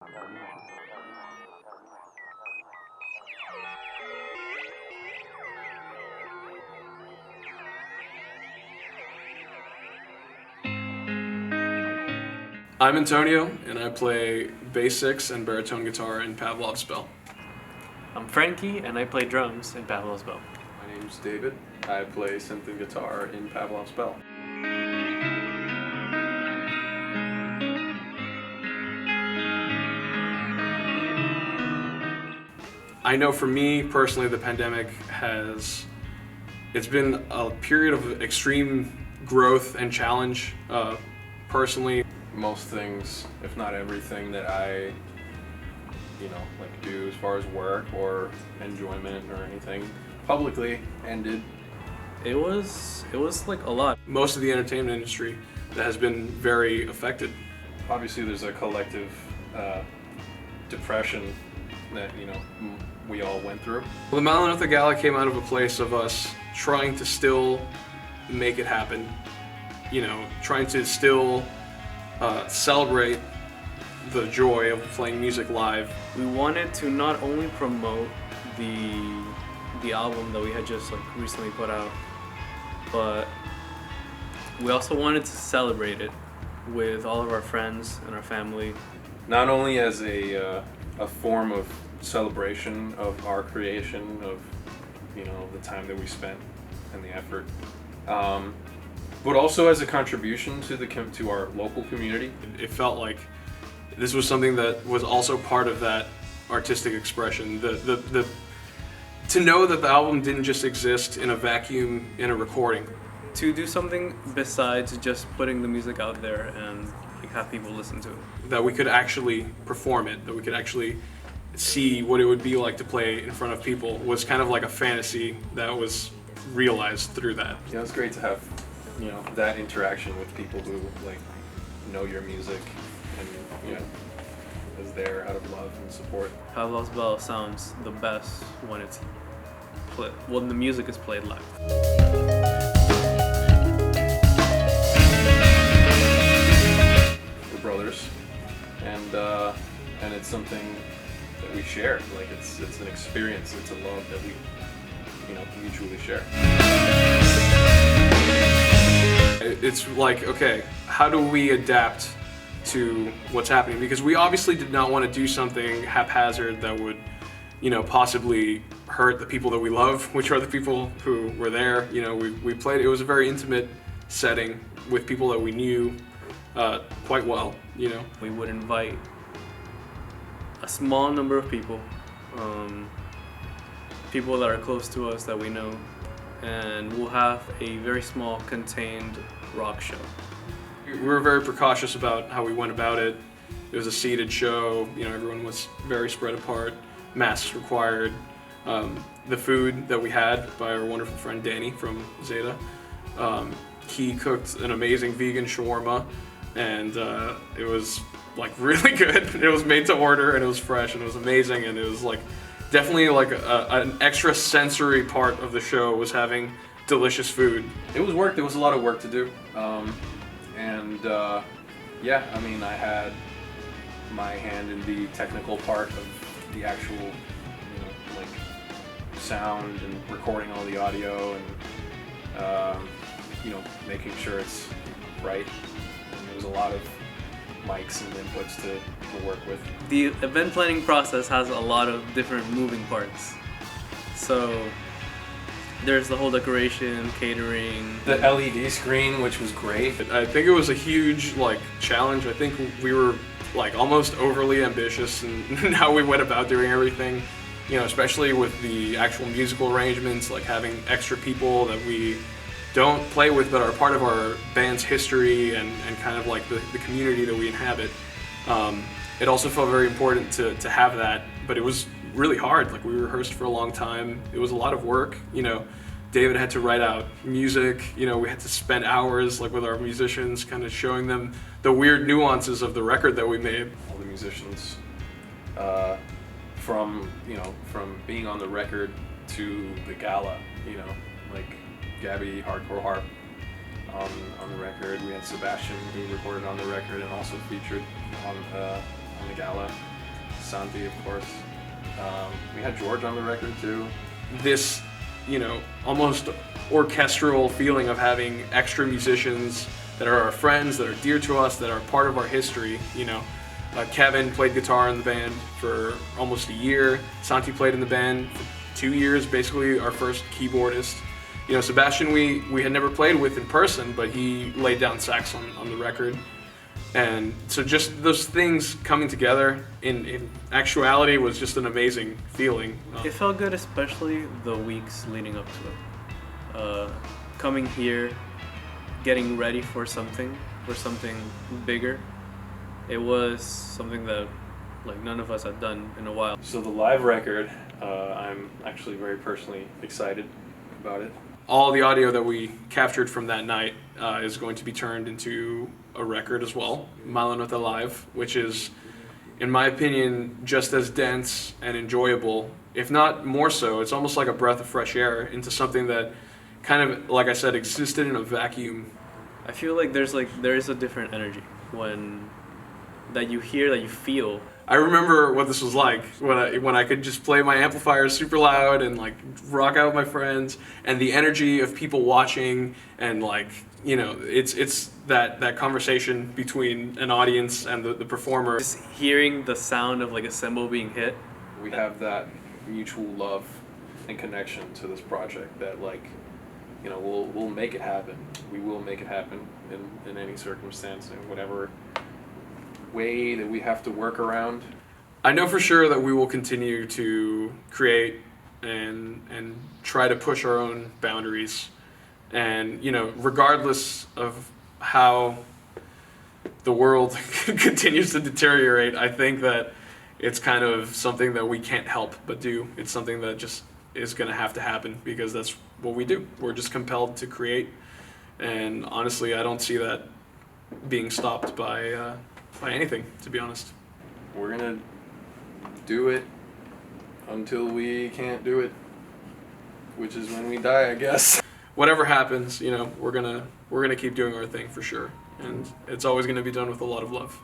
I'm Antonio, and I play bass six and baritone guitar in Pavlov's Bell. I'm Frankie, and I play drums in Pavlov's Bell. My name's David. I play synth and guitar in Pavlov's Bell. I know for me personally, the pandemic it's been a period of extreme growth and challenge. Personally, Most things, if not everything, that I, do as far as work or enjoyment or anything publicly ended. It was like a lot. most of the entertainment industry that has been very affected. Obviously, there's a collective depression that we all went through. The Mala Nota Gala came out of a place of us trying to still make it happen, trying to still celebrate the joy of playing music live. We wanted to not only promote the album that we had just recently put out, but we also wanted to celebrate it with all of our friends and our family. Not only as a form of celebration of our creation, of the time that we spent and the effort, but also as a contribution to our local community. It felt like this was something that was also part of that artistic expression. To know that the album didn't just exist in a vacuum in a recording. To do something besides just putting the music out there and have people listen to it. That we could actually perform it, that we could actually see what it would be like to play in front of people was kind of like a fantasy that was realized through that. It's great to have that interaction with people who know your music and is there out of love and support. Pavlov's Bell sounds the best when the music is played live. We're brothers, and it's something that we share. It's an experience. It's a love that we mutually share. It's like, okay, how do we adapt to what's happening? Because we obviously did not want to do something haphazard that would, possibly hurt the people that we love, which are the people who were there. We played, it was a very intimate setting with people that we knew quite well, We would invite a small number of people, people that are close to us that we know, and we'll have a very small contained rock show. We were very precautious about how we went about it. It was a seated show, everyone was very spread apart, masks required. The food that we had by our wonderful friend Danny from Zeta, he cooked an amazing vegan shawarma, and it was really good. It was made to order, and it was fresh, and it was amazing, and it was definitely an extra sensory part of the show was having delicious food. It was work. There was a lot of work to do, I had my hand in the technical part of the actual, sound and recording all the audio and making sure it's right. And there was a lot of mics and inputs to work with. The event planning process has a lot of different moving parts. So there's the whole decoration, catering. The LED screen, which was great. I think it was a huge challenge. I think we were almost overly ambitious in how we went about doing everything. Especially with the actual musical arrangements, having extra people that we don't play with but are part of our band's history and kind of the community that we inhabit. It also felt very important to have that, but it was really hard. We rehearsed for a long time. It was a lot of work. David had to write out music. We had to spend hours with our musicians, kind of showing them the weird nuances of the record that we made. All the musicians, from being on the record to the gala, Gabby Hardcore Harp on the record. We had Sebastian, who recorded on the record and also featured on the gala. Santi, of course. We had George on the record too. This, almost orchestral feeling of having extra musicians that are our friends, that are dear to us, that are part of our history. Kevin played guitar in the band for almost a year. Santi played in the band for 2 years, basically our first keyboardist. Sebastian we had never played with in person, but he laid down sax on the record. And so just those things coming together in actuality was just an amazing feeling. It felt good, especially the weeks leading up to it. Coming here, getting ready for something bigger. It was something that none of us had done in a while. So the live record, I'm actually very personally excited about it. All the audio that we captured from that night is going to be turned into a record as well, Mala Nota Live, which is, in my opinion, just as dense and enjoyable, if not more so. It's almost like a breath of fresh air into something that kind of, like I said, existed in a vacuum. I feel like there is a different energy that you hear, that you feel. I remember what this was like when I could just play my amplifiers super loud and rock out with my friends, and the energy of people watching, and it's that conversation between an audience and the performer. Just hearing the sound of a cymbal being hit. We have that mutual love and connection to this project that we'll make it happen. We will make it happen in any circumstance, in whatever way that we have to work around. I know for sure that we will continue to create and try to push our own boundaries, and regardless of how the world continues to deteriorate, I think that it's kind of something that we can't help but do. It's something that just is going to have to happen because that's what we do. We're just compelled to create, and honestly, I don't see that being stopped by anything, to be honest. We're gonna do it until we can't do it, which is when we die, I guess. Whatever happens, we're gonna keep doing our thing for sure, and it's always gonna be done with a lot of love.